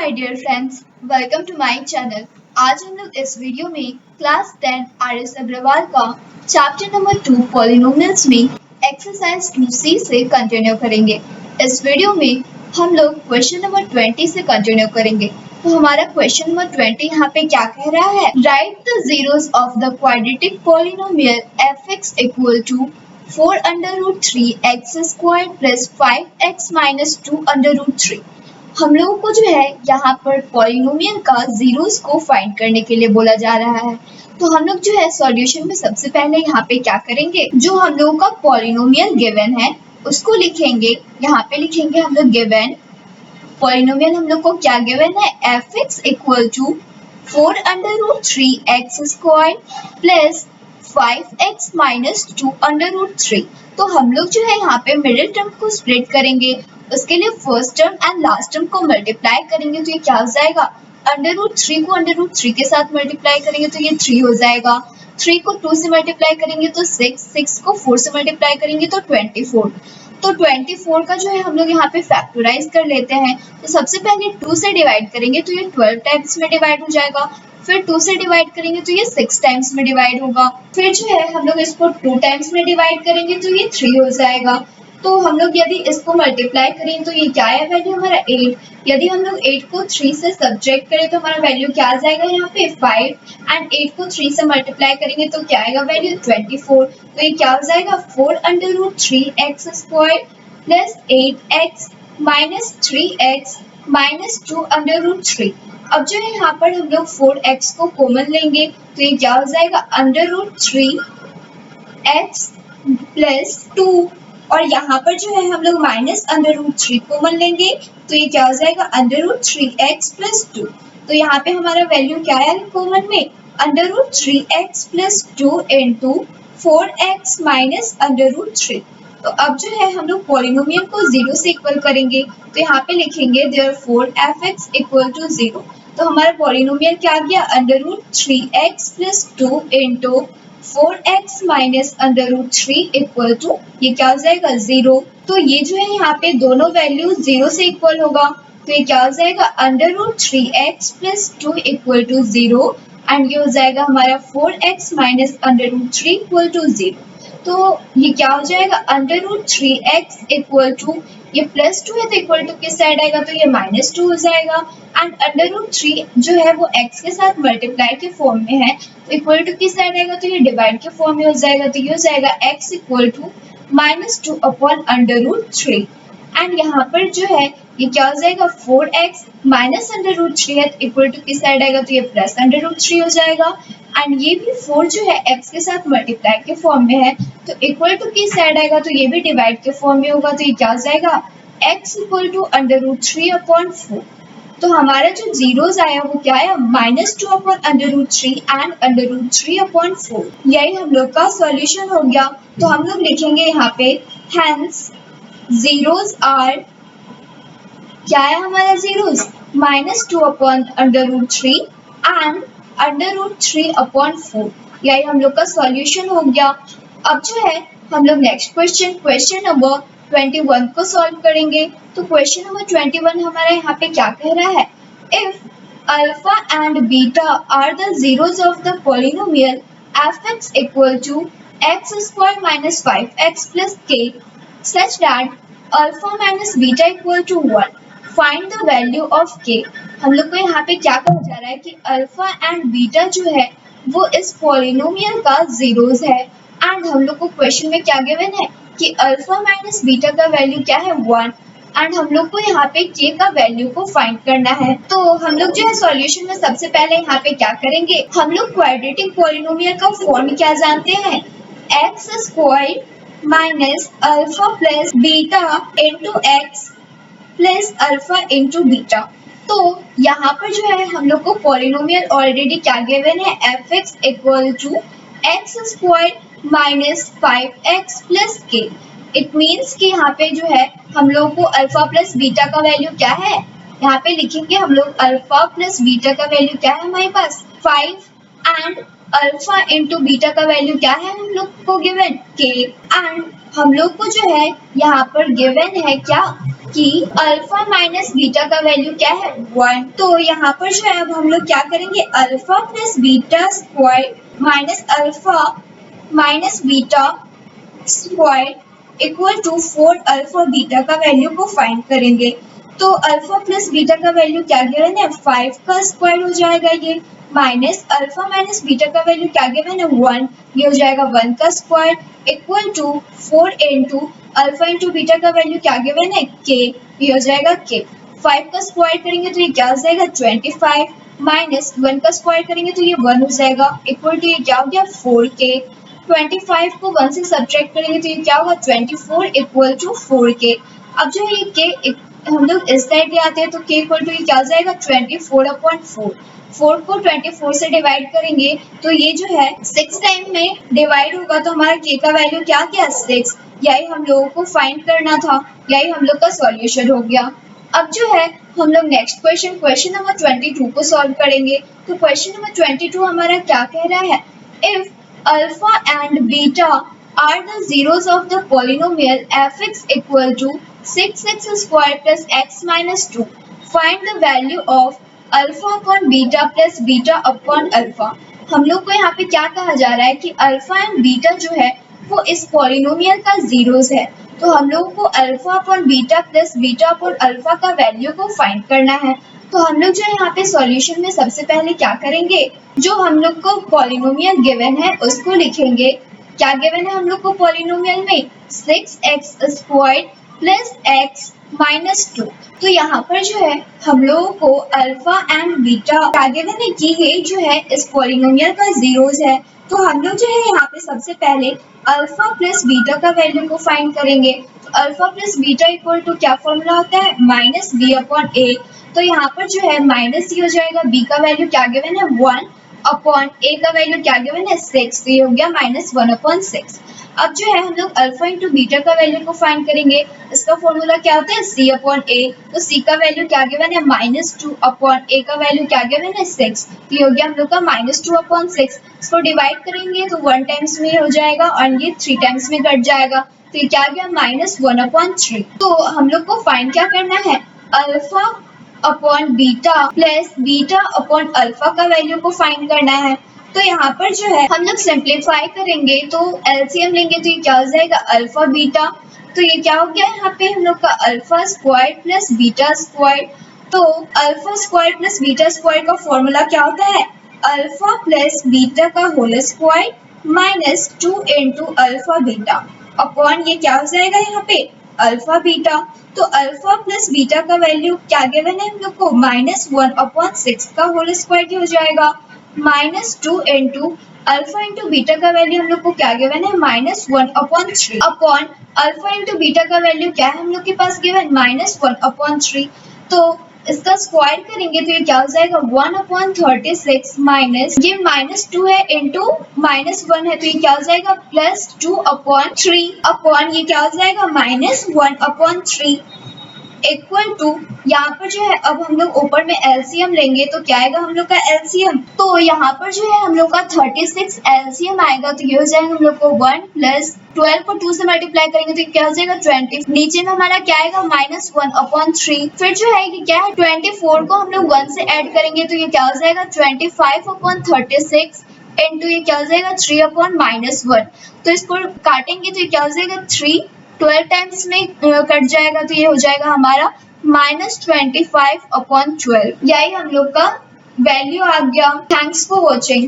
My dear friends, welcome to my channel. आज हम लोग इस वीडियो में क्लास 10 आर.एस. अग्रवाल का चैप्टर नंबर 2 पॉलिनोमियल्स में एक्सरसाइज 2C से कंटिन्यू करेंगे। इस वीडियो में हम लोग क्वेश्चन नंबर 20 से कंटिन्यू करेंगे। तो हमारा क्वेश्चन नंबर 20 यहाँ पे क्या कह रहा है? Write the zeros of the quadratic polynomial f(x) equal to 4 under root 3 x square plus 5x minus 2 under root 3। हम लोगों को जो है यहाँ पर पॉलिनोमियल का जीरोस को फाइंड करने के लिए बोला जा रहा है। तो हम लोग जो है सॉल्यूशन में सबसे पहले यहाँ पे क्या करेंगे, जो हम लोगों का पॉलिनोमियल गिवन है उसको लिखेंगे। यहाँ पे लिखेंगे हम लोग गिवन पॉलिनोमियल, हम लोग को क्या गिवन है, f(x) equal to 4 under root 3 x square plus 5x minus 2 under root 3। तो हम लोग जो है यहाँ पे मिडिल टर्म को स्प्लिट करेंगे, उसके लिए first term and last term को मल्टीप्लाई करेंगे। तो ये क्या हो जाएगा, अंडर रूट 3 को अंडर रूट 3 के साथ मल्टीप्लाई करेंगे तो ये 3 हो जाएगा। 3 को 2 से मल्टीप्लाई करेंगे तो 6 को 4 से मल्टीप्लाई करेंगे तो 24। तो 24 का जो है हम लोग यहाँ पे फैक्टराइज कर लेते हैं। तो सबसे पहले 2 से डिवाइड करेंगे तो ये 12 टाइम्स में डिवाइड हो जाएगा। फिर 2 से डिवाइड करेंगे तो ये 6 टाइम्स में डिवाइड होगा। फिर जो है हम लोग इसको 2 टाइम्स में डिवाइड करेंगे तो ये 3 हो जाएगा। तो हम लोग यदि इसको मल्टीप्लाई करें तो ये क्या है, वैल्यू हमारा 8। यदि हम लोग 8 को 3 से सब्ट्रैक्ट करें तो हमारा वैल्यू क्या आ जाएगा यहाँ पे 5 एंड 8 को 3 से मल्टीप्लाई करेंगे तो क्या आएगा वैल्यू 24। तो ये क्या हो जाएगा 4 under root 3 x square plus 8x minus 3x minus 2 under root 3। अब जो है यहाँ पर हम लोग 4x को कॉमन लेंगे तो ये क्या हो जाएगा अंडर रूट 3x प्लस 2, और यहाँ पर जो है हम लोग माइनस अंडर रूट 3 कॉमन लेंगे तो ये क्या हो जाएगा अंडर रूट 3x प्लस 2। तो यहाँ पे हमारा वैल्यू क्या है कॉमन में, under root 3x plus 2 into 4x minus under root 3। तो अब जो है हम लोग पॉलिनोमियल को 0 से इक्वल करेंगे तो यहाँ पे लिखेंगे देयरफॉर f(x) इक्वल टू 0। तो हमारा पॉलिनोमियल क्या आ गया, under root 3x plus 2 into 4x minus under root 3 equal to ये क्या हो जाएगा 0। तो ये जो है यहाँ पे दोनों वैल्यू 0 से इक्वल होगा तो ये क्या हो जाएगा under root 3x plus 2 equal to 0 and ये हो जाएगा हमारा 4x minus under root 3 equal to 0। तो ये क्या हो जाएगा under root 3x equal to ये प्लस 2 है तो इक्वल टू किस साइड आएगा तो ये माइनस 2 हो जाएगा एंड अंडर रूट 3 जो है वो x के साथ मल्टीप्लाई के फॉर्म में है तो इक्वल टू किस साइड आएगा तो ये डिवाइड के फॉर्म में हो जाएगा। तो ये हो जाएगा x equal to minus 2 upon under root 3 and यहाँ पर जो है ये क्या हो जाएगा 4x माइनस अंडर रूट 3 है तो इक्वल टू किस साइड आएगा तो ये प्लस अंडर रूट 3 हो जाएगा एंड ये भी 4 जो है x के साथ मल्टीप्लाई के फॉर्म में है तो इक्वल टू किस साइड आएगा तो ये भी डिवाइड के फॉर्म में होगा। तो ये क्या हो जाएगा x equal to under root 3 upon 4। तो हमारा जो जीरोस आया वो क्या है minus 2 upon under root 3 and under root 3 upon 4। यही हम लोग का सॉल्यूशन हो गया। तो हम लोग लिखेंगे यहाँ पे हेंस जीरोस आर, क्या है हमारा zeros minus 2 upon under root 3 and under root 3 upon 4। यही हम लोग का सॉल्यूशन हो गया। अब जो है हम लोग नेक्स्ट क्वेश्चन नंबर 21 को सॉल्व करेंगे। तो क्वेश्चन नंबर 21 हमारा यहाँ पे क्या कह रहा है, if alpha and beta are the zeros of the polynomial f(x) equal to x square minus 5x plus k such that alpha minus beta equal to 1, find the value of k। हम लोग को यहाँ पे क्या कहा जा रहा है कि अल्फा एंड बीटा जो है वो इस पॉलिनोमियल का जीरोस है एंड हम लोग को क्वेश्चन में क्या गिवन है कि अल्फा माइनस बीटा का वैल्यू क्या है 1 एंड हम लोग को यहाँ पे k का वैल्यू को फाइंड करना है। तो हम लोग जो है सॉल्यूशन में सबसे पहले यहाँ पे क्या करेंगे, हम लोग क्वाड्रेटिक पॉलिनोमियल का फॉर्म क्या जानते हैं, x square minus alpha plus beta into x plus alpha into beta. तो यहाँ पर जो है हम लोग को पॉलिनोमियल ऑलरेडी क्या गिवन है f(x) equal to x square minus 5x plus k। It means कि यहाँ पे जो है हम लोग को अल्फा प्लस बीटा का वैल्यू क्या है, यहाँ पे लिखेंगे हम लोग अल्फा प्लस बीटा का वैल्यू क्या है हमारे पास 5 एंड अल्फा इंटू बीटा का वैल्यू क्या है हम लोग को गिवन k एंड हम लोग को जो है यहाँ पर गिवन है क्या कि अल्फा माइनस बीटा का वैल्यू क्या है 1। तो यहाँ पर जो है अब हम लोग क्या करेंगे, alpha plus beta square minus alpha minus beta square equal to 4 alpha beta का वैल्यू को फाइंड करेंगे। तो अल्फा प्लस बीटा का वैल्यू क्या गिवन है, 5 का स्क्वायर हो जाएगा ये, माइनस अल्फा माइनस बीटा का वैल्यू क्या गिवन है 1, ये हो जाएगा 1 का square equal to 4 into alpha into beta का वैल्यू क्या गिवन है k, ये हो जाएगा k। 5 का स्क्वायर करेंगे तो ये क्या हो जाएगा 25, माइनस 1 का स्क्वायर करेंगे तो ये 1 हो जाएगा इक्वल टू ये क्या हो गया 4k। 25 को 1 से सब्ट्रैक्ट करेंगे तो ये क्या होगा 24 इक्वल टू 4k। अब जो है ये k हम लोग इस साइड ले आते हैं तो k इक्वल टू ये क्या हो जाएगा 24/4। 4 को 24 से डिवाइड करेंगे तो ये जो है 6 टाइम में डिवाइड होगा तो हमारा k का वैल्यू क्या गया 6। यही हम लोगों को फाइंड करना था, यही हम लोग का सॉल्यूशन हो गया। अब जो है हम लोग नेक्स्ट क्वेश्चन नंबर 22 को सॉल्व करेंगे। तो क्वेश्चन नंबर 22 हमारा क्या कह रहा है, if alpha and beta are the zeros of the polynomial fx equal to 6x square plus x minus 2. Find the value of alpha upon beta plus beta upon alpha. हम लोग को यहाँ पे क्या कहा जा रहा है कि अल्फा एंड बीटा जो है वो इस पॉलिनोमियल का जीरोस है। तो हम लोगों को alpha upon beta plus beta upon alpha का वैल्यू को फाइंड करना है। तो हम लोग जो है यहाँ पे सॉल्यूशन में सबसे पहले क्या करेंगे, जो हम लोग को पॉलिनोमियल गिवन है उसको लिखेंगे। क्या गिवन है हम लोग को पॉलिनोमियल में 6x square plus x minus 2। तो यहाँ पर जो है हम लोगों को अल्फा एंड बीटा क्या गिवन है कि ये जो है इस पॉलिनोमियल का जीरोस है। तो हम लोग जो है यहाँ पे सबसे पहले अल्फा प्लस बीटा का वैल्यू को फाइंड करेंगे। तो alpha plus beta equal to क्या फॉर्मूला होता है, माइनस बी अपॉन ए। तो यहाँ पर जो है माइनस ही हो जाएगा, बी का वैल्यू क्या गिवन है 1 अपॉन ए का वैल्यू क्या गिवन है 6, तो ये हो गया -1/6। अब जो है हम लोग अल्फा इंटू बीटा का वैल्यू को फाइंड करेंगे। इसका फॉर्मूला क्या होता है सी अपॉन ए। तो सी का वैल्यू क्या गिवन है -2 अपॉन ए का वैल्यू क्या गिवन है 6, तो ये हो गया हम लोग का -2/6। इसको डिवाइड करेंगे तो 1 टाइम्स में हो जाएगा और ये 3 टाइम्स में कट जाएगा, तो ये क्या गया -1/3। तो हम लोग को फाइंड क्या करना है, alpha upon beta plus beta upon alpha का वैल्यू को फाइंड करना है। तो यहाँ पर जो है हम लोग सिंप्लीफाई करेंगे तो एलसीएम लेंगे तो ये क्या हो जाएगा अल्फा बीटा। तो ये क्या हो गया यहाँ पे हम लोग का alpha square plus beta square. तो alpha square plus beta square का फॉर्मूला क्या होता है, अल्फा प्लस बीटा का whole square minus 2 into alpha beta upon ये क्या हो जाएगा यहाँ पे अल्फा बीटा। तो अल्फा प्लस बीटा का वैल्यू क्या गिवन है हम लोग को -1/6 का होल स्क्वायर हो जाएगा, -2 इंटू अल्फा इंटू बीटा का वैल्यू हम लोग को क्या गिवन है -1/3 अपॉन अल्फा इंटू बीटा का वैल्यू क्या है हम लोग के पास गिवन -1/3। तो इसका स्क्वायर करेंगे तो ये क्या हो जाएगा 1/36 माइनस ये -2 है इंटू -1 है तो ये क्या हो जाएगा +2/3 अपॉन ये क्या हो जाएगा -1/3 इक्वल टू यहाँ पर जो है अब हम लोग ऊपर में एलसीएम लेंगे तो क्या आएगा हम लोग का एलसीएम। तो यहाँ पर जो है हम लोग का 36 एलसीएम आएगा तो ये हो जाएगा हम लोग को 1 प्लस 12 को 2 से मल्टीप्लाई करेंगे तो क्या हो जाएगा 20। नीचे में हमारा क्या आएगा -1/3। फिर जो है ये क्या है 24 को हम लोग 1 से ऐड करेंगे तो ये क्या हो जाएगा 25/36 इंटू ये क्या हो जाएगा 3/-1। तो इसको काटेंगे तो ये क्या हो जाएगा 3 12 टाइम्स में कट जाएगा तो ये हो जाएगा हमारा -25/12। यही हम लोग का वैल्यू आ गया। Thanks for watching.